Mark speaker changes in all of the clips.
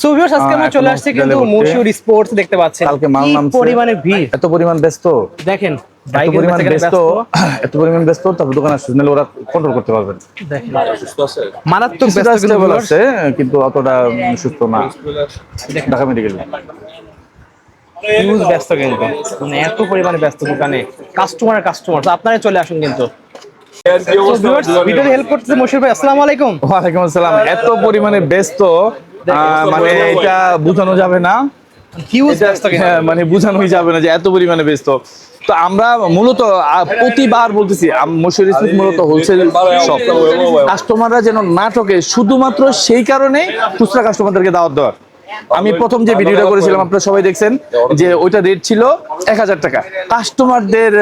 Speaker 1: So viewers আজকে আমরা চলে আসছি কিন্তু মশিউর স্পোর্টস দেখতে পাচ্ছেন
Speaker 2: কালকে মাল নামছে
Speaker 1: পরিমাণে ভিড়
Speaker 2: এত পরিমাণ ব্যস্ত
Speaker 1: দেখেন
Speaker 2: এত পরিমাণ ব্যস্ত তারপর দোকান আসছে নাহলে ওরা কন্ট্রোল করতে পারবেন
Speaker 1: দেখেন মারাত্মক ব্যস্ত কিন্তু
Speaker 2: স্টেবল আছে কিন্তু অতটা সুস্থ না ঢাকা মেডিকেল
Speaker 1: হিউজ ব্যস্ত কিন্তু মানে এত পরিমাণে ব্যস্ত দোকানে কাস্টমার তো আপনারা চলে আসুন কিন্তু ভিডিওতে হেল্প করতেছে মশিউর ভাই। আসসালামু আলাইকুম।
Speaker 2: ওয়ালাইকুম আসসালাম। এত পরিমাণে ব্যস্ত মানে এটা বোঝানো যাবে না,
Speaker 1: হিউজ ব্যস্ত
Speaker 2: মানে বোঝানোই যাবে না যে এত পরিমাণে ব্যস্ত। তো আমরা মূলত প্রতিবার বলতেছি মশিউর স্পোর্টস মূলত হোলসেল শপ, কাস্টমাররা যেন না ঠকে শুধুমাত্র সেই কারণেই খুচরা কাস্টমারদেরকে দাওয়াত দেওয়ার। আমি প্রথম যে ভিডিওটা করেছিলাম আপনারা সবাই দেখছেন যে ওইটা রেট ছিল 1000 টাকা। কাস্টমারদের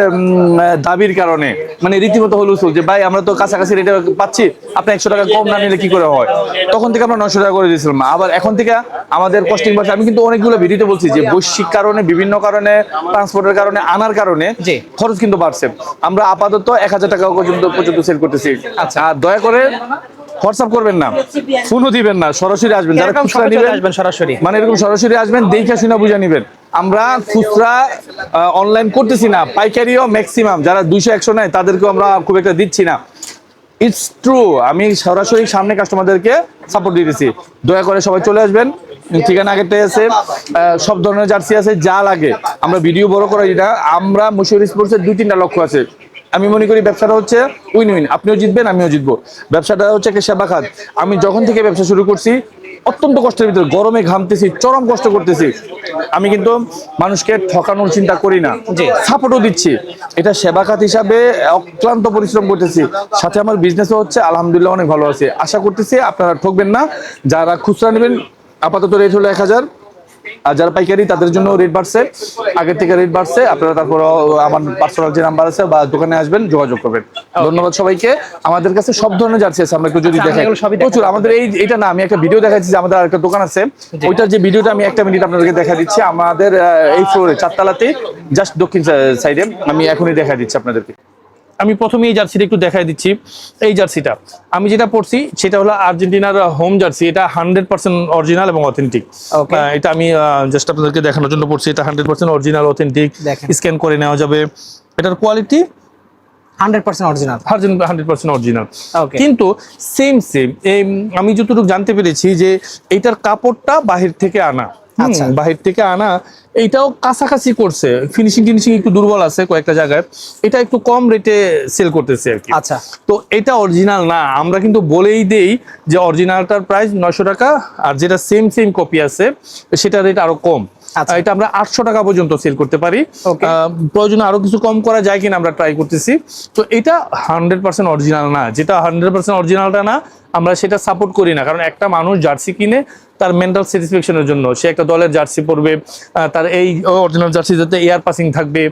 Speaker 2: দাবির কারণে মানে রীতিমতো হলুসুল যে ভাই আমরা তো কাছাকাছি রেটে পাচ্ছি, আপনি 100 টাকা কম না নিলে কি করে হয়। তখন থেকে আমরা 900 টাকা করে দিয়েছিলাম। আবার এখন থেকে আমাদের কস্টিং বাড়ছে। আমি কিন্তু অনেকগুলো ভিডিওতে বলছি যে বৈশ্বিক কারণে, বিভিন্ন কারণে, ট্রান্সপোর্টের কারণে, আনার কারণে খরচ কিন্তু বাড়ছে। আমরা আপাতত 1000 টাকা পর্যন্ত সেল করতেছি। আচ্ছা, আর দয়া করে হোয়াটসঅ্যাপ করবেন না, ফোনও দিবেন না, সরাসরি আসবেন। যারা খুচরা নেবেন
Speaker 1: আসবেন সরাসরি,
Speaker 2: মানে এরকম সরাসরি আসবেন, দেখে শুনে বুঝে নেবেন। আমরা খুচরা অনলাইন করতেছি না, পাইকারিও ম্যাক্সিমাম যারা 200-100 নেয় তাদেরকেও আমরা খুব একটা দিচ্ছি না। ইটস ট্রু, আমি সরাসরি সামনে কাস্টমারদেরকে সাপোর্ট দিতেছি। দয়া করে সবাই চলে আসবেন। ঠিকানা আগেরটাই আছে, সব ধরনের জার্সি আছে, যা লাগে। আমরা ভিডিও বড় করাই না। আমরা মশিউর স্পোর্টসের 2-3টা লক্ষ্য আছে। আমি মনে করি ব্যবসাটা হচ্ছে উইন উইন, আপনিও জিতবেন আমিও জিতবো। ব্যবসাটা হচ্ছে একটা সেবা খাত। আমি যখন থেকে ব্যবসা শুরু করছি অত্যন্ত কষ্টের ভিতরে, গরমে ঘামতেছি, চরম কষ্ট করতেছি। আমি কিন্তু মানুষকে ঠকানোর চিন্তা করি না, সাপোর্টও দিচ্ছি। এটা সেবা খাত হিসাবে অক্লান্ত পরিশ্রম করতেছি। সাথে আমার বিজনেসও হচ্ছে, আলহামদুলিল্লাহ অনেক ভালো আছে। আশা করতেছি আপনারা ঠকবেন না। যারা খুচরা নেবেন আপাতত রেট হলো 1000, আর যারা পাইকারি তাদের জন্য রেট বাড়ছে, আগের থেকে রেট বাড়ছে। আপনারা তারপর আমার পার্সোনাল যে নাম্বার আছে বা দোকানে আসবেন, যোগাযোগ করবেন। ধন্যবাদ সবাইকে। আমাদের কাছে সব ধরনের জার্সি আছে, আমরা একটু যদি দেখাই প্রচুর। আমাদের এটা না, আমি একটা ভিডিও দেখাচ্ছি যে আমাদের আরেকটা দোকান আছে, ওইটার যে ভিডিওটা আমি 1 মিনিট আপনাদেরকে দেখা দিচ্ছি। আমাদের এই ফ্লোরে 4 তলাতে জাস্ট দক্ষিণ সাইডে, আমি এখনই দেখা দিচ্ছি আপনাদেরকে। আমি প্রথমে এই জার্সিটা একটু দেখাই দিচ্ছি। এই জার্সিটা আমি যেটা পরছি সেটা হলো আর্জেন্টিনার হোম জার্সি। এটা 100% অরিজিনাল এবং অথেন্টিক। এটা আমি জাস্ট আপনাদেরকে দেখানোর জন্য পরছি। এটা 100% অরিজিনাল অথেন্টিক, স্ক্যান করে নেওয়া যাবে। এটার কোয়ালিটি
Speaker 1: 100% অরিজিনাল,
Speaker 2: 100% অরিজিনাল। কিন্তু সেম এই আমি যতটুকু জানতে পেরেছি যে এইটার কাপড়টা বাহির থেকে আনা, বাহির থেকে আনা। এইটাও কাছাকাছি করছে, ফিনিশিং একটু দুর্বল আছে কয়েকটা জায়গায়। এটা একটু কম রেটে সেল করতেছে আর কি।
Speaker 1: আচ্ছা,
Speaker 2: তো এটা অরিজিনাল না। আমরা কিন্তু বলেই দেই যে অরিজিনালটার প্রাইস 900 টাকা, আর যেটা সেম কপি আছে সেটা রেট আরো কম। এটা আমরা 800 টাকা পর্যন্ত সেল করতে পারি। প্রয়োজনে আরো কিছু কম করা যায় কিনা আমরা ট্রাই করতেছি। তো এটা 100% অরিজিনাল না। যেটা 100% অরিজিনালটা না, আমরা সেটা সাপোর্ট করি না। কারণ একটা মানুষ জার্সি কিনে তার মেন্টাল স্যাটিসফ্যাকশনের জন্য সে একটা দলের জার্সি পরবে, তার এই অরিজিনাল জার্সিতে এয়ার পাসিং থাকবে,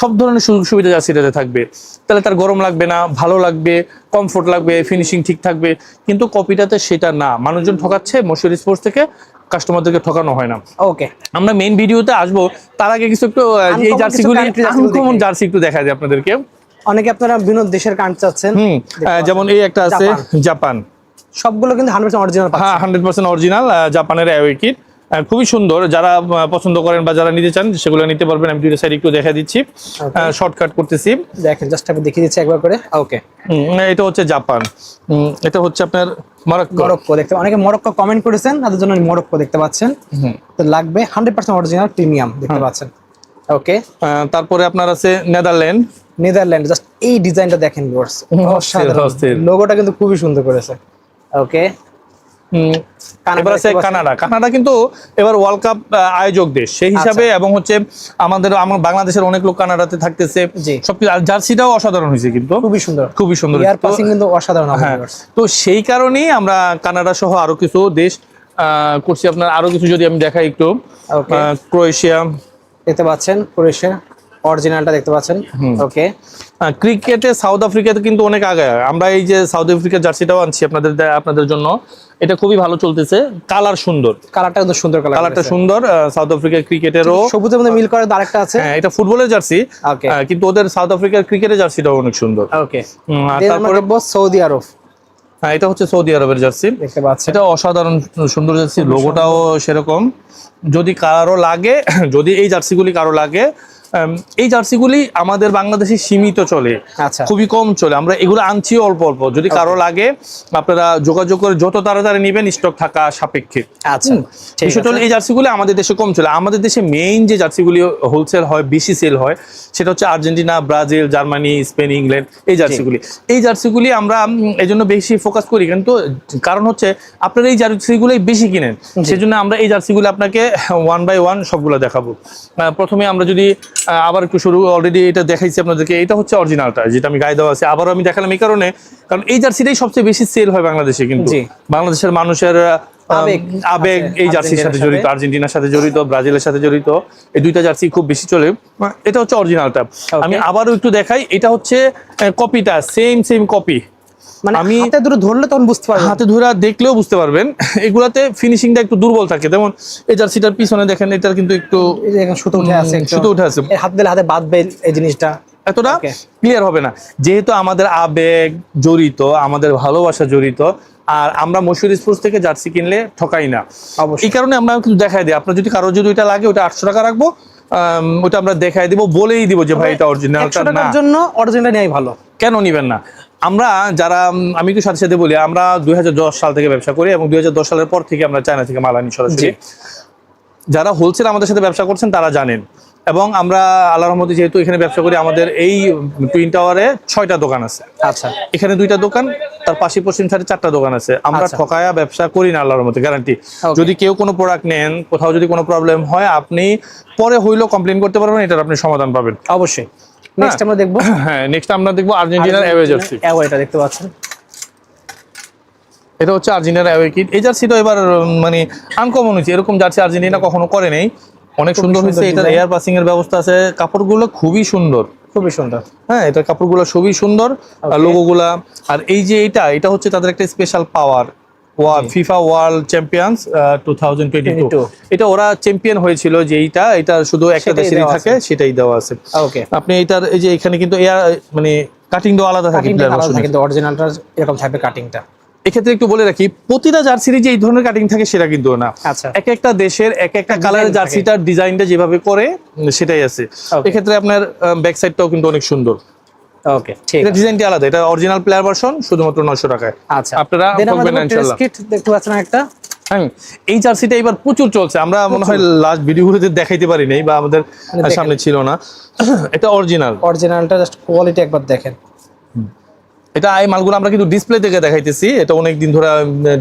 Speaker 2: সব ধরনের সুযোগ সুবিধা জার্সিটাতে থাকবে। তাহলে তার গরম লাগবে না, ভালো লাগবে, কমফোর্ট লাগবে, ফিনিশিং ঠিক থাকবে। কিন্তু কপিটাতে সেটা না। মানুষজন ঠকাচ্ছে, মশিউর স্পোর্টস থেকে কাস্টমারদেরকে ঠকানো হয় না।
Speaker 1: ওকে,
Speaker 2: আমরা মেইন ভিডিওতে আসবো, তার আগে কিছু একটু এই জার্সিগুলি আনকমন জার্সি একটু দেখা যায় আপনাদেরকে।
Speaker 1: অনেকে আপনারা বিভিন্ন দেশের কান্ট চাচ্ছেন,
Speaker 2: যেমন এই একটা আছে জাপান।
Speaker 1: সবগুলো কিন্তু 100% অরিজিনাল।
Speaker 2: হ্যাঁ, 100% অরিজিনাল জাপানের অ্যাওয়ে কিট। খুবই সুন্দর। যারা পছন্দ করেন বা যারা নিতে চান সেগুলো নিতে পারবেন। আমি দুইটা সাইড একটু দেখা দিচ্ছি, শর্টকাট করতেছি।
Speaker 1: দেখেন, জাস্ট আমি দেখিয়ে দিচ্ছি একবার করে। ওকে,
Speaker 2: এটা হচ্ছে জাপান, এটা হচ্ছে আপনার
Speaker 1: মরক্কো। দেখতে অনেকে মরক্কো কমেন্ট করেছেন, তাদের জন্য মরক্কো দেখতে পাচ্ছেন। তো লাগবে 100% অরিজিনাল প্রিমিয়াম দেখতে পাচ্ছেন। ওকে,
Speaker 2: তারপরে আপনার আছে নেদারল্যান্ড।
Speaker 1: জাস্ট এই ডিজাইনটা দেখেন ভিউয়ার্স, লোগোটা কিন্তু খুবই সুন্দর করেছে। ওকে,
Speaker 2: এবার আছে কানাডা কিন্তু এবার ওয়ার্ল্ড কাপ আয়োজক দেশ সেই হিসাবে, এবং হচ্ছে আমার বাংলাদেশের অনেক লোক কানাডাতে থাকতেছে। সবকিছু জার্সিটাও অসাধারণ হয়েছে, কিন্তু খুবই সুন্দর
Speaker 1: কিন্তু অসাধারণ।
Speaker 2: তো সেই কারণেই আমরা কানাডা সহ আরো কিছু দেশ করছি। আপনার আরো কিছু যদি আমি দেখাই একটু, ক্রোয়েশিয়া দেখতে পাচ্ছেন, ক্রোয়েশিয়া অরিজিনালটা দেখতে পাচ্ছেন। ওকে, ক্রিকেটে সাউথ আফ্রিকাতে কিন্তু অনেক আগে। আমরা এই যে সাউথ আফ্রিকার জার্সিটাও আনছি আপনাদের জন্য। এটা খুবই ভালো চলতেছে। কালার সুন্দর,
Speaker 1: কালারটা কিন্তু সুন্দর, কালারটা
Speaker 2: সুন্দর। সাউথ আফ্রিকার ক্রিকেটেরও
Speaker 1: সবুজের মধ্যে মিল করে আরেকটা আছে।
Speaker 2: হ্যাঁ, এটা ফুটবলের জার্সি, কিন্তু ওদের সাউথ আফ্রিকার ক্রিকেটের জার্সিটাও অনেক সুন্দর।
Speaker 1: ওকে, তারপরে সৌদি আরব।
Speaker 2: হ্যাঁ, এটা হচ্ছে সৌদি আরবের জার্সি,
Speaker 1: দেখতে পাচ্ছেন।
Speaker 2: এটা অসাধারণ সুন্দর জার্সি, লোগোটাও সেরকম। যদি কারো লাগে, যদি এই জার্সিগুলি কারো লাগে, এই জার্সিগুলি আমাদের বাংলাদেশে সীমিত চলে,
Speaker 1: আচ্ছা।
Speaker 2: খুবই কম চলে। আমরা এগুলো আনছি অল্প অল্প। যদি কারো লাগে আপনারা যোগাযোগ করে যত তাড়াতাড়ি নেবেন, স্টক থাকা সাপেক্ষে।
Speaker 1: আচ্ছা, ঠিক
Speaker 2: বিষয়টা হলো
Speaker 1: আছে।
Speaker 2: এই জার্সিগুলি আমাদের দেশে কম চলে। আমাদের দেশে মেইন যে জার্সিগুলি হোলসেল হয়, বেশি সেল হয়, সেটা হচ্ছে Argentina, Brazil, Germany, Spain, England, এই জার্সিগুলি। এই জার্সিগুলি আমরা এই জন্য বেশি ফোকাস করি, কিন্তু কারণ হচ্ছে আপনারা এই জার্সিগুলো বেশি কিনেন, সেজন্য আমরা এই জার্সিগুলো আপনাকে 1 বাই 1 সবগুলো দেখাবো। প্রথমে আমরা যদি আবার একটু শুরু, অলরেডি এটা দেখাইছি আপনাদেরকে, এটা হচ্ছে অরিজিনালটা, যেটা আমি গায়ে দেওয়া আছে। আবারও আমি দেখালাম এই কারণে, কারণ এই জার্সিটাই সবচেয়ে বেশি সেল হয় বাংলাদেশে। কিন্তু বাংলাদেশের মানুষের আবেগ এই জার্সির সাথে জড়িত, আর্জেন্টিনার সাথে জড়িত, ব্রাজিলের সাথে জড়িত, এই দুইটা জার্সি খুব বেশি চলে। এটা হচ্ছে অরিজিনালটা। আমি আবারও একটু দেখাই, এটা হচ্ছে কপিটা, সেম কপি।
Speaker 1: মানে
Speaker 2: আমি
Speaker 1: হাতে ধরে ধরলে তখন বুঝতে পারবেন,
Speaker 2: হাতে ধরে দেখলেও বুঝতে পারবেন। এগুলাতে ফিনিশিংটা একটু দুর্বল থাকে, যেমন এই জার্সিটার পিছনে দেখেন, এটার কিন্তু একটু
Speaker 1: এই যে সুতো উঠে আছে,
Speaker 2: সুতো উঠে আছে,
Speaker 1: হাত দিলে হাতে বাঁধবে এই জিনিসটা,
Speaker 2: এতটা ক্লিয়ার হবে না। যেহেতু আমাদের আবেগ জড়িত, আমাদের ভালোবাসা জড়িত, আর আমরা মশহুর স্পোর্টস থেকে জার্সি কিনলে ঠকাই না, এই কারণে আমরা কিন্তু দেখাই দিই। আপনার যদি কারো যদি ওইটা লাগে, ওটা 800 টাকা রাখবো, ওটা আমরা দেখাই দিব, বলেই দিব যে ভাই এটা অরিজিনালটা না।
Speaker 1: টাকার জন্য অরিজিনালটা নেওয়াই ভালো।
Speaker 2: কেন নিবেন না? আমরা যারা, আমি একটু সাথে সাথে বলি, আমরা 2010 সাল থেকে ব্যবসা করি, এবং 2010 সালের পর থেকে আমরা চায়না থেকে মাল আনি সরাসরি। যারা হোলসেল আমাদের সাথে ব্যবসা করছেন তারা জানেন। এবং আমরা আল্লাহর রহমতে যেহেতু এখানে ব্যবসা করি, আমাদের এই টুইন টাওয়ারে 6টা দোকান আছে।
Speaker 1: আচ্ছা,
Speaker 2: এখানে 2টা দোকান, তার পাশে পশ্চিম সাইডে 4টা দোকান আছে। আমরা ঠকায়া ব্যবসা করি না, আল্লাহর রহমতে গ্যারান্টি। যদি কেউ কোনো প্রোডাক্ট নেন, কোথাও যদি কোনো প্রবলেম হয়, আপনি পরে হইলেও কমপ্লেইন করতে পারবেন, এটার আপনি সমাধান পাবেন
Speaker 1: অবশ্যই। নেক্সট আমরা দেখবো,
Speaker 2: হ্যাঁ, নেক্সট আমরা দেখবো আর্জেন্টিনার অ্যাওয়ে জার্সি।
Speaker 1: অ্যাওয়েটা দেখতে পাচ্ছেন,
Speaker 2: এটা হচ্ছে আর্জেন্টিনার অ্যাওয়ে কিট। এই জার্সিটা এবার মানে আনকমন হয়েছে, এরকম জার্সি আর্জেন্টিনা কখনো করে নেই, অনেক সুন্দর হয়েছে। এটার এয়ার পাসিং এর ব্যবস্থা আছে, কাপড়গুলো খুবই সুন্দর,
Speaker 1: খুবই সুন্দর।
Speaker 2: হ্যাঁ, এটার কাপড়গুলো খুবই সুন্দর, লোগোগুলা। আর এই যে এটা হচ্ছে তাদের একটা স্পেশাল পাওয়ার, ফিফা ওয়ার্ল্ড চ্যাম্পিয়ন্স 2022, এটা ওরা চ্যাম্পিয়ন হয়েছিল, যে এটা শুধু একটা দেশেরই থাকে, সেটাই দেওয়া আছে।
Speaker 1: ওকে,
Speaker 2: আপনি এটার এই যে এখানে কিন্তু এয়ার মানে কাটিং দেওয়া আলাদা থাকে,
Speaker 1: কিন্তু অরিজিনালটা এরকম থাকবে কাটিংটা।
Speaker 2: এক্ষেত্রে একটু বলে রাখি, প্রতিটা জার্সির যে এই ধরনের কাটিং থাকে সেটা কিন্তু না।
Speaker 1: আচ্ছা,
Speaker 2: এক একটা দেশের এক একটা কালারের জার্সিটার ডিজাইনটা যেভাবে করে সেটাই আছে। এক্ষেত্রে আপনার ব্যাক সাইডটাও কিন্তু অনেক সুন্দর।
Speaker 1: ওকে, ঠিক
Speaker 2: এটা ডিজাইনটি আলাদা, এটা অরিজিনাল প্লেয়ার ভার্সন, শুধুমাত্র 900 টাকায়।
Speaker 1: আচ্ছা,
Speaker 2: আপনারা পাবেন ইনশাআল্লাহ।
Speaker 1: দেখতে পাচ্ছেন একটা,
Speaker 2: হ্যাঁ, এই জার্সিটা এবার প্রচুর চলছে। আমরা মনে হয় লাস্ট ভিডিওগুলোতে দেখাইতে পারি নাই, বা আমাদের সামনে ছিল না। এটা অরিজিনালটা
Speaker 1: জাস্ট কোয়ালিটি একবার দেখেন।
Speaker 2: এটা এই মালগুলো আমরা কিন্তু ডিসপ্লে থেকে দেখাইতেছি, এটা অনেক দিন ধরে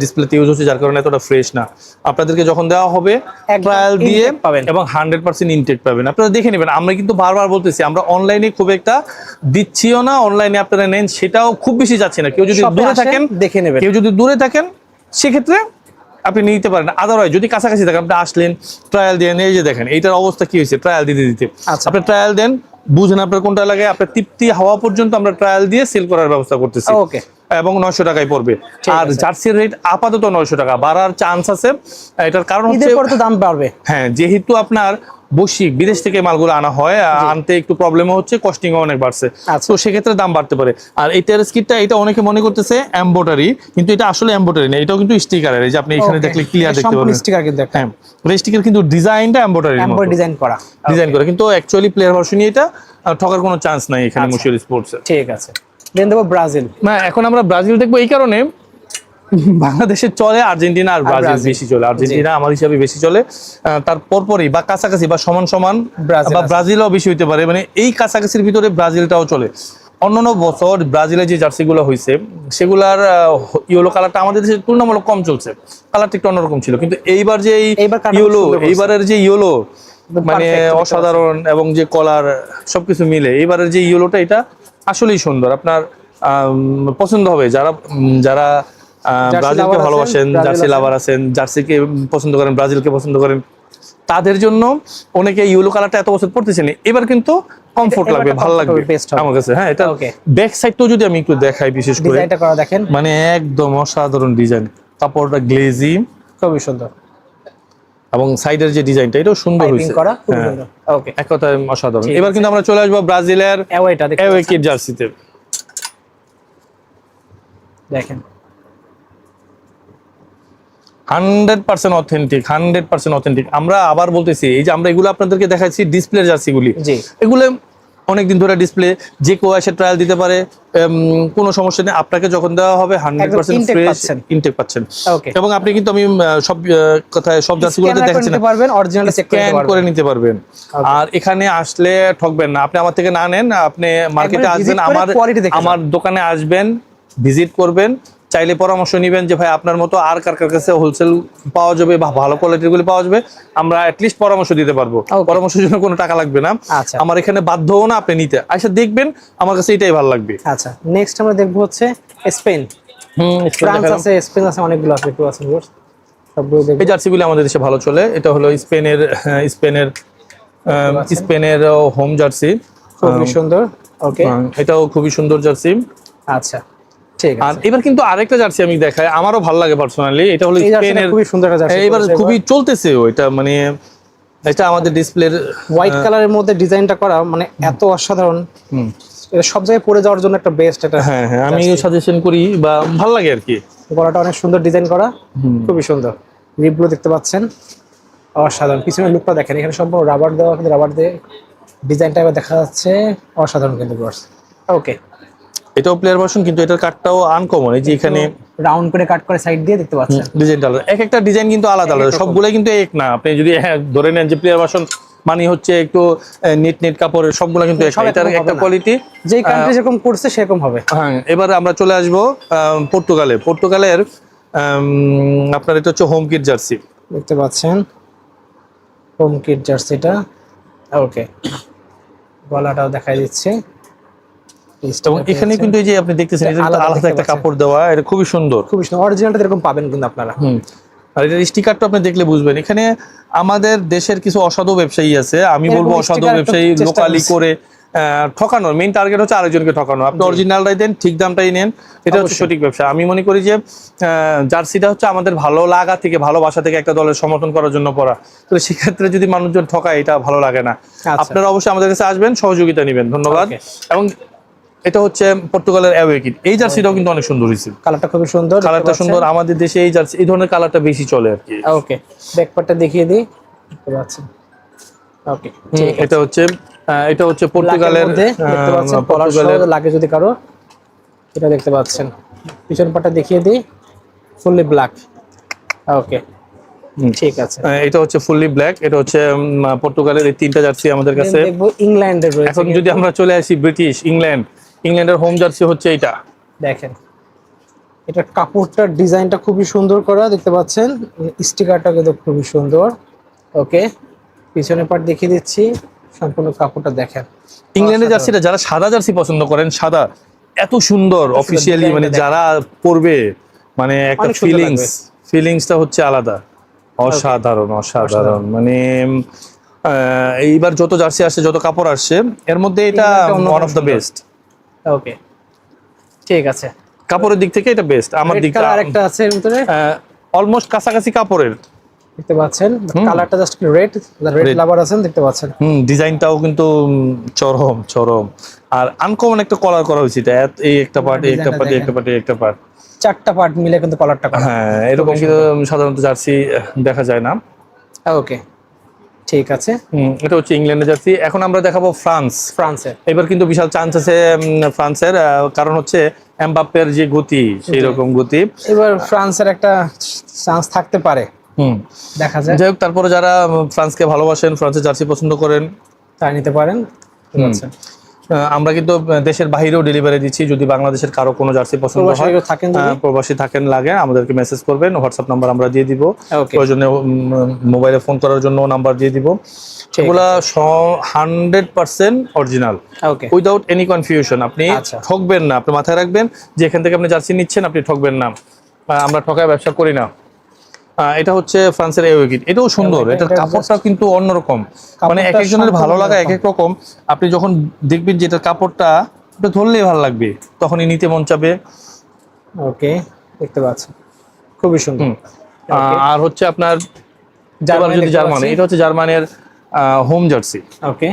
Speaker 2: ডিসপ্লেতে ইউজ হচ্ছে, যার কারণে এতটা ফ্রেশ না। আপনাদেরকে যখন দেওয়া হবে ট্রায়াল দিয়ে
Speaker 1: পাবেন,
Speaker 2: এবং 100% ইনটেক পাবেন, আপনারা দেখে নেবেন। আমরা কিন্তু বারবার বলতেছি, আমরা অনলাইনে খুব একটা দিচ্ছিও না, অনলাইনে আপনারা নেন সেটাও খুব বেশি যাচ্ছে না। কেউ যদি দূরে থাকেন দেখে নেবেন, কেউ যদি দূরে থাকেন সেক্ষেত্রে আপনি নিতে পারেন। আদারওয়াইজ যদি কাছাকাছি থাকেন, আপনি আসলেন, ট্রায়াল দিয়ে, এই যে দেখেন এইটার অবস্থা কি হয়েছে, ট্রায়াল দিতে আপনি ট্রায়াল দেন, বুঝেন আপনার কোনটা লাগে, আপনার তৃপ্তি হওয়া পর্যন্ত আমরা ট্রায়াল দিয়ে সেল করার ব্যবস্থা করতেছি।
Speaker 1: ওকে,
Speaker 2: এবং 900 টাকায় পড়বে। আর জার্সির রেট আপাতত 900 টাকা, বাড়ার চান্স আছে। এটার কারণ হচ্ছে
Speaker 1: দাম বাড়বে।
Speaker 2: হ্যাঁ, যেহেতু আপনার বৈশ্বিক বিদেশ থেকে মালগুলো আনা হয়, আনতে একটু প্রবলেম হচ্ছে, কস্টিং অনেক বাড়ছে, তো সেক্ষেত্রে দাম বাড়তে পারে। আর এই টেরাস কিটটা, এটা অনেকে মনে করতেছে এমব্রয়ডারি, কিন্তু এটা আসলে এমব্রয়ডারি না, এটাও কিন্তু স্টিকারের। এই যে আপনি এখানে দেখলে ক্লিয়ার দেখতে পাবেন স্টিকার, কিন্তু হ্যাঁ, স্টিকার কিন্তু ডিজাইনটা এমব্রয়ডারি ডিজাইন করা, কিন্তু অ্যাকচুয়ালি প্লেয়ার ভার্সনই এটা, ঠকার কোনো চান্স নাই এখানে মশহুর স্পোর্টস।
Speaker 1: ঠিক আছে, দেন দেবো ব্রাজিল।
Speaker 2: না, এখন আমরা ব্রাজিল দেখবো, এই কারণে বাংলাদেশে চলে আর্জেন্টিনা আর ব্রাজিল বেশি চলে। আর্জেন্টিনা আমার হিসাবে বেশি চলে, তার পরপরই বা কাছাকাছি বা সমান বা ব্রাজিলও বেশি হইতে পারে, মানে এই কাছাকাছির ভিতরে ব্রাজিলটাও চলে। অন্যান্য বছর ব্রাজিলের যে জার্সিগুলো হয়েছে সেগুলার ইয়েলো কালারটা আমাদের দেশে তুলনামূলক কম চলছে, কালারটা একটু অন্যরকম ছিল। কিন্তু এইবার যে এইবারের যে ইয়েলো মানে অসাধারণ, এবং যে কলার সবকিছু মিলে এইবারের যে ইয়েলোটা, এটা আসলেই সুন্দর। আপনার পছন্দ হবে, যারা ব্রাজিলকে ভালোবাসেন, জার্সি লাভার আছেন, জার্সিকে পছন্দ করেন, ব্রাজিলকে পছন্দ করেন, তাদের জন্য অনেকে ইয়েলো কালারটা এত বছর পড়তেছেন, এবার কিন্তু কমফোর্ট লাগবে, ভালো লাগবে আমার কাছে। হ্যাঁ, এটা ব্যাক সাইডটাও যদি আমি একটু দেখাই, বিশেষ করে
Speaker 1: দেখেন,
Speaker 2: মানে একদম অসাধারণ ডিজাইন, কাপড়টা গ্লেজি,
Speaker 1: খুবই সুন্দর,
Speaker 2: এবং সাইডের যে ডিজাইনটা এটাও সুন্দর হয়েছে, এক কথায় অসাধারণ। এবার কিন্তু আমরা চলে আসবো ব্রাজিলের অ্যাওয়ে কিট জার্সিতে।
Speaker 1: দেখেন
Speaker 2: 100% অথেন্টিক, 100% অথেন্টিক। আমরা আবার বলতেছি, এই যে আমরা এগুলো আপনাদেরকে দেখাচ্ছি ডিসপ্লে জার্সিগুলি,
Speaker 1: জি
Speaker 2: এগুলো অনেকদিন ধরে ডিসপ্লে, যে কেউ এসে ট্রায়াল দিতে পারে, কোনো সমস্যা নেই। আপনাকে যখন দেওয়া হবে 100%
Speaker 1: intake
Speaker 2: ফ্রেশ
Speaker 1: পাচ্ছেন।
Speaker 2: ইনটেক পাচ্ছেন।
Speaker 1: ওকে,
Speaker 2: এবং আপনি কিন্তু আমি সব কথায় সব জার্সিগুলোতে দেখাচ্ছি না,
Speaker 1: পারবেন অরিজিনাল চেক
Speaker 2: স্ক্যান করে নিতে পারবেন।
Speaker 1: Okay.
Speaker 2: আর এখানে আসলে ঠকবেন না, আপনি আমার থেকে না নেন, আপনি মার্কেটে আসবেন, আমার দোকানে আসবেন, ভিজিট করবেন, চাইলে পরামর্শ নিবেন যে ভাই আপনার মতো আর কার কার কাছে হোলসেল পাওয়া যাবে বা ভালো কোয়ালিটির গুলি পাওয়া যাবে, আমরা অ্যাটলিস্ট পরামর্শ দিতে পারবো। পরামর্শের জন্য কোনো টাকা লাগবে না,
Speaker 1: আচ্ছা
Speaker 2: আমার এখানে বাধ্যও না আপনি নিতে, আচ্ছা দেখবেন, আমার কাছে এটাই ভালো লাগবে।
Speaker 1: আচ্ছা, নেক্সট আমরা দেখবো হচ্ছে স্পেন, ফ্রান্স আছে, স্পেন আছে, অনেকগুলো আছে, একটু আছে সবগুলো দেখবো।
Speaker 2: এই জার্সিগুলি আমাদের দেশে ভালো চলে। এটা হলো স্পেনের হোম জার্সি,
Speaker 1: খুবই সুন্দর। ওকে,
Speaker 2: এটাও খুবই সুন্দর জার্সি।
Speaker 1: আচ্ছা ঠিক
Speaker 2: আর
Speaker 1: আছে,
Speaker 2: এবার কিন্তু আরেকটা জার্সি আমি দেখাই, আমারও ভালো লাগে পার্সোনালি, এটা হলো স্পেনের,
Speaker 1: খুবই সুন্দর একটা জার্সি,
Speaker 2: এবার খুবই চলতেছে ওইটা, মানে এটা আমাদের ডিসপ্লের
Speaker 1: হোয়াইট কালারের মধ্যে ডিজাইনটা করা, মানে এত অসাধারণ, এটা সব জায়গায় পরে যাওয়ার জন্য একটা বেস্ট। এটা
Speaker 2: হ্যাঁ হ্যাঁ, আমি সাজেশন করি বা ভালো লাগে আর কি।
Speaker 1: গলাটা অনেক সুন্দর ডিজাইন করা, খুবই সুন্দর। রিপগুলো দেখতে পাচ্ছেন, অসাধারণ। পিছনের লুকটা দেখেন, এখানে সম্পূর্ণ রাবার দেওয়া, কিন্তু রাবার দিয়ে ডিজাইনটা এবার দেখা যাচ্ছে, অসাধারণ কিন্তু। ওকে,
Speaker 2: এটাও প্লেয়ার ভার্সন, কিন্তু এটার কাটটাও আনকমন, এই যে এখানে
Speaker 1: রাউন্ড করে কাট করে সাইড দিয়ে দেখতে পাচ্ছেন,
Speaker 2: ডিজাইনটা আলাদা, এক একটা ডিজাইন কিন্তু আলাদা আলাদা, সবগুলাই কিন্তু এক না। আপনি যদি ধরে নেন যে প্লেয়ার ভার্সন মানে হচ্ছে একটু নেট কাপড়ের, সবগুলো কিন্তু এটার একটা কোয়ালিটি,
Speaker 1: যেই কান্ট্রি যেরকম করছে সেরকম হবে।
Speaker 2: হ্যাঁ, এবার আমরা চলে আসবো পর্তুগালের আপনার এটা হচ্ছে হোম কিট জার্সি,
Speaker 1: দেখতে পাচ্ছেন হোম কিট জার্সিটা। ওকে, গলাটাও দেখাই দিচ্ছে,
Speaker 2: এবং এখানে কিন্তু এই যে আপনি দেখতেছেন, এটা আলাদা একটা কাপড় দেওয়া, এটা খুবই সুন্দর,
Speaker 1: খুবই সুন্দর। অরিজিনালটা এরকম পাবেন কিন্তু আপনারা।
Speaker 2: আর এটার স্টিকারটা আপনি দেখলে বুঝবেন। এখানে আমাদের দেশের কিছু অসাধু ব্যবসায়ী আছে, আমি বলবো অসাধু ব্যবসায়ী লোকালি করে ঠকানোর মেইন টার্গেট হচ্ছে আরেকজনকে ঠকানো। আপনি অরিজিনালটাই দেন, ঠিক দামটাই নেন, এটা হচ্ছে সঠিক ব্যবসা। আমি মনে করি যে জার্সিটা হচ্ছে আমাদের ভালো লাগা থেকে, ভালোবাসা থেকে একটা দলের সমর্থন করার জন্য পড়া, তো সেক্ষেত্রে যদি মানুষজন ঠকায়, এটা ভালো লাগে না। আপনারা অবশ্যই আমাদের কাছে আসবেন, সহযোগিতা নেবেন। ধন্যবাদ। এবং এটা হচ্ছে পর্তুগালের অ্যাওয়ে কিট, এই জার্সিটাও কিন্তু অনেক সুন্দর হয়েছে,
Speaker 1: কালারটা খুবই সুন্দর,
Speaker 2: কালারটা সুন্দর। আমাদের দেশে এই জার্সি, এই ধরনের কালারটা বেশি চলে আর কি।
Speaker 1: ওকে, ব্যাকপার্টটা দেখিয়ে দিই, দেখতে পাচ্ছেন। ওকে,
Speaker 2: এটা হচ্ছে পর্তুগালের,
Speaker 1: দেখতে পাচ্ছেন পর্তুগালের লাগে যদি কারো, এটা দেখতে পাচ্ছেন। পিছন পাটটা দেখিয়ে দিই, ফুললি ব্ল্যাক। ওকে, ঠিক আছে,
Speaker 2: এটা হচ্ছে ফুললি ব্ল্যাক। এটা হচ্ছে পর্তুগালের এই তিনটা জার্সি আমাদের কাছে।
Speaker 1: দেখবো ইংল্যান্ডের রয়েছে।
Speaker 2: এখন যদি আমরা চলে আসি ইংল্যান্ডের হোম জার্সি হচ্ছে এইটা,
Speaker 1: দেখেন এটা কাপড়টার ডিজাইনটা খুবই সুন্দর করা, দেখতে পাচ্ছেন। স্টিকারটা কিন্তু খুবই সুন্দর। ওকে, পিছনের পার্ট দেখিয়ে দিচ্ছি, সম্পূর্ণ কাপড়টা দেখেন।
Speaker 2: ইংল্যান্ডের জার্সিটা যারা সাদা জার্সি পছন্দ করেন, সাদা এত সুন্দর অফিসিয়ালি, মানে যারা পরবে, মানে একটা ফিলিংসটা হচ্ছে আলাদা, অসাধারণ। মানে এইবার যত জার্সি আসছে, যত কাপড় আসছে, এর মধ্যে এটা ওয়ান অফ দ্য বেস্ট।
Speaker 1: ওকে, ঠিক আছে,
Speaker 2: কাপড়ের দিক থেকে এটা বেস্ট। আমার দিক থেকে
Speaker 1: আরেকটা আছে এর ভিতরে,
Speaker 2: অলমোস্ট কাছাকাছি কাপড়ের,
Speaker 1: দেখতে পাচ্ছেন। কালারটা জাস্ট রেড লাভার আছেন, দেখতে পাচ্ছেন।
Speaker 2: ডিজাইনটাও কিন্তু চরম। আর আনকমন একটা কলার করা হয়েছে, এটা এই একটা পার্ট, একটা পার্ট,
Speaker 1: চারটা পার্ট মিলে কিন্তু কলারটা করা।
Speaker 2: হ্যাঁ, এরকম কিন্তু সাধারণত জার্সি দেখা যায় না।
Speaker 1: ওকে, ঠিক আছে,
Speaker 2: এটা হচ্ছে ইংল্যান্ডের জার্সি। এখন আমরা দেখাবো ফ্রান্সের। এবার কিন্তু বিশাল চান্স আছে ফ্রান্সের, কারণ হচ্ছে এমবাপ্পের যে গতি, সেই রকম গতি
Speaker 1: এবার ফ্রান্সের একটা চান্স থাকতে পারে, দেখা যায়।
Speaker 2: যাই হোক, তারপরে যারা ফ্রান্সকে ভালোবাসেন, ফ্রান্সের জার্সি পছন্দ করেন,
Speaker 1: তাই নিতে পারেন।
Speaker 2: আমরা কিন্তু দেশের বাইরেও ডেলিভারি দিচ্ছি। যদি বাংলাদেশের কারো কোনো জার্সি পছন্দ হয়, প্রবাসী থাকেন, লাগে, আমাদেরকে মেসেজ করবেন, হোয়াটসঅ্যাপ নাম্বার আমরা দিয়ে দিব, প্রয়োজনে মোবাইলে ফোন করার জন্য নাম্বার দিয়ে দিব। এগুলা 100% অরিজিনাল, উইদাউট এনি কনফিউশন। আপনি ঠকবেন না, আপনি মাথায় রাখবেন যে এখান থেকে আপনি জার্সি নিচ্ছেন, আপনি ঠকবেন না। আমরা ঠকায় ব্যবসা করি না। এটা হচ্ছে ফ্রান্সের অ্যাওয়ে কিট, এটাও সুন্দর। এটার কাপড়টাও কিন্তু অন্যরকম, মানে এক একজনের ভালো লাগা এক এক রকম। আপনি যখন দেখবেন যে এটার কাপড়টা এটা ধরলেই ভালো লাগবে, তখনই নিতে মন চাবে।
Speaker 1: ওকে, দেখতে পাচ্ছেন, খুবই সুন্দর।
Speaker 2: আর হচ্ছে আপনার জার্মানি, এটা হচ্ছে জার্মানির হোম জার্সি।
Speaker 1: ওকে,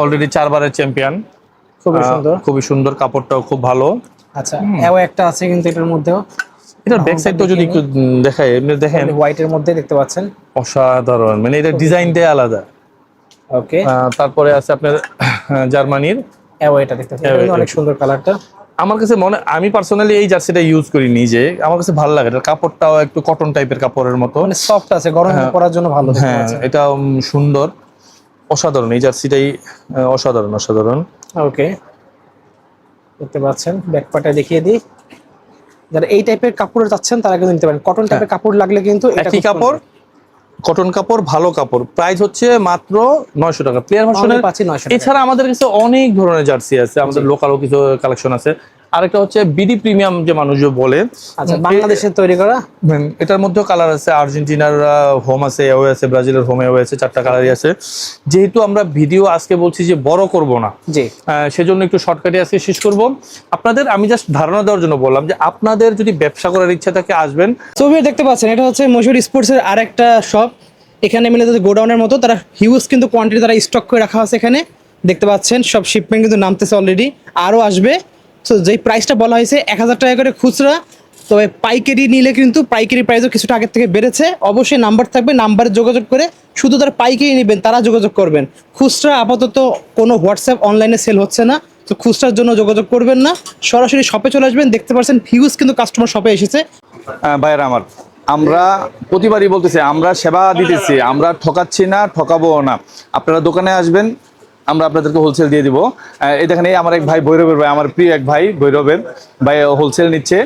Speaker 2: অলরেডি 4 বারের চ্যাম্পিয়ন, খুবই সুন্দর কাপড়টাও খুব ভালো।
Speaker 1: আচ্ছা, একটা আছে কিন্তু এটার মধ্যেও,
Speaker 2: এটার ব্যাক সাইডটা যদি একটু দেখায়, এমনি দেখেন
Speaker 1: হোয়াইটের মধ্যে দেখতে পাচ্ছেন।
Speaker 2: অসাধারণ, মানে এটা ডিজাইনটাই আলাদা।
Speaker 1: ওকে,
Speaker 2: তারপরে আছে আপনার জার্মানির
Speaker 1: এটা দেখতে পাচ্ছেন, এটা কিন্তু অনেক সুন্দর কালারটা।
Speaker 2: আমার কাছে আমি পার্সোনালি এই জার্সিটা ইউজ করি নিজে, আমার কাছে ভালো লাগে। এটার কাপড়টাও একটু কটন টাইপের কাপড়ের মতো,
Speaker 1: মানে সফট আছে, গরমে পরার জন্য ভালো দেখতে
Speaker 2: হ্যাঁ
Speaker 1: পাচ্ছেন।
Speaker 2: এটা সুন্দর, অসাধারণ এই জার্সিটাই, অসাধারণ অসাধারণ।
Speaker 1: ওকে, দেখতে পাচ্ছেন ব্যাক পার্টটা দেখিয়ে দিই। যারা এই টাইপের কাপড় চাচ্ছেন তারা কিন্তু নিতে পারেন। কটন টাইপের কাপড় লাগলে কিন্তু এটা
Speaker 2: একই কাপড়, কটন কাপড়, ভালো কাপড়, প্রাইস হচ্ছে মাত্র 900 টাকা প্লেয়ার ভার্সনের।
Speaker 1: পাচ্ছি 900 টাকা।
Speaker 2: এছাড়া আমাদের কাছে অনেক ধরনের জার্সি আছে, আমাদের লোকালও কিছু কালেকশন আছে। আরেকটা হচ্ছে বিডি প্রিমিয়াম যে মানুষ বলে,
Speaker 1: আচ্ছা, বাংলাদেশের তৈরি করা।
Speaker 2: এটার মধ্যেও কালার আছে, আর্জেন্টিনার হোম আছে, এও আছে, ব্রাজিলের হোম এও আছে, 4টা কালারই আছে। যেহেতু আমরা ভিডিও আজকে বলছি যে বড় করব না,
Speaker 1: জি,
Speaker 2: সেজন্য একটু শর্টকাটে আজকে শেষ করব। আপনাদের আমি জাস্ট ধারণা দেওয়ার জন্য বললাম যে আপনাদের যদি ব্যবসা করার ইচ্ছা থাকে আসবেন।
Speaker 1: ছবি দেখতে পাচ্ছেন, এটা হচ্ছে মশহুর স্পোর্টসের আরেকটা শপ। এখানে মিলে তাদের গোডাউনের মতো, তারা হিউজ কিন্তু কোয়ান্টিটি তারা স্টক করে রাখা আছে এখানে। দেখতে পাচ্ছেন সব শিপমেন্ট কিন্তু নামতেছে অলরেডি, আরও আসবে। সো যেই প্রাইসটা বলা হয়েছে 1000 টাকা করে খুচরা, তবে পাইকারি নিলে কিন্তু পাইকারি প্রাইসও কিছুটা আগের থেকে বেড়েছে। অবশ্যই নাম্বার থাকবে, নাম্বারে যোগাযোগ করে শুধু তারা পাইকারি নেবেন তারা যোগাযোগ করবেন। খুচরা আপাতত কোনো হোয়াটসঅ্যাপ অনলাইনে সেল হচ্ছে না, তো খুচরার জন্য যোগাযোগ করবেন না, সরাসরি শপে চলে আসবেন। দেখতে পাচ্ছেন হিউজ কিন্তু কাস্টমার শপে এসেছে।
Speaker 2: ভাইয়েরা আমার, আমরা প্রতিবারই বলতেছি আমরা সেবা দিতেছি, আমরা ঠকাচ্ছি না, ঠকাবো না। আপনারা দোকানে আসবেন, আমরা আপনাদেরকে হোলসেল দিয়ে দিব। এই দেখেন, এই আমার এক ভাই ভৈরবের ভাই, আমার প্রিয় এক ভাই ভৈরবের ভাই হোলসেল নিচ্ছে।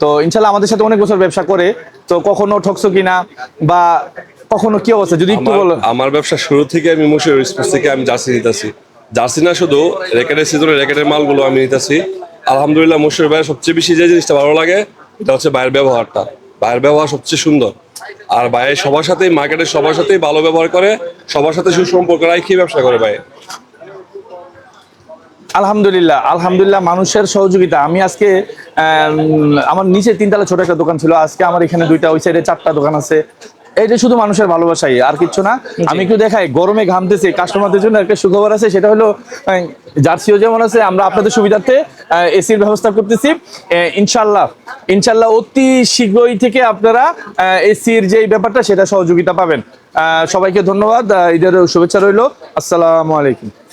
Speaker 2: তো ইনশাল্লাহ আমাদের সাথে অনেক বছর ব্যবসা করে, তো কখনো ঠকছো কিনা বা কখনো কি অবস্থা যদি একটু বলো।
Speaker 3: আমার ব্যবসা শুরু থেকে আমি মশহুর স্পোর্টস থেকে আমি জার্সি নিতেছি। জার্সি না শুধু র্যাকেটের সিজনে র্যাকেটের মালগুলো আমি নিতেছি। আলহামদুলিল্লাহ মশহুর ভাইয়ের সবচেয়ে বেশি যে জিনিসটা ভালো লাগে এটা হচ্ছে ভাইয়ের ব্যবহারটা। ভাইয়ের ব্যবহার সবচেয়ে সুন্দর, আর ভাইয়ের সবার সাথেই মার্কেটের সবার সাথেই ভালো ব্যবহার করে, সবার সাথে সুসম্পর্ক রাখি ব্যবসা করে ভাই।
Speaker 2: আলহামদুলিল্লাহ আলহামদুলিল্লাহ, মানুষের সহযোগিতা। আমি আজকে আমার নিচে 3 তলা ছোট একটা দোকান ছিল, আজকে আমার এখানে 2টা, ওই সাইডে 4টা দোকান আছে। এটা শুধু মানুষের ভালোবাসাই, আর কিচ্ছু না। আমি একটু দেখাই, গরমে ঘামতেছে কাস্টমারদের জন্য একটা সুখবর আছে, সেটা হলো জার্সিও যেমন আছে, আমরা আপনাদের সুবিধার্থে এসির ব্যবস্থা করতেছি। ইনশাল্লাহ ইনশাল্লাহ অতি শীঘ্রই থেকে আপনারা এসির যে ব্যাপারটা সেটা সহযোগিতা পাবেন। সবাইকে ধন্যবাদ, ঈদের শুভেচ্ছা রইল। আসসালামু আলাইকুম।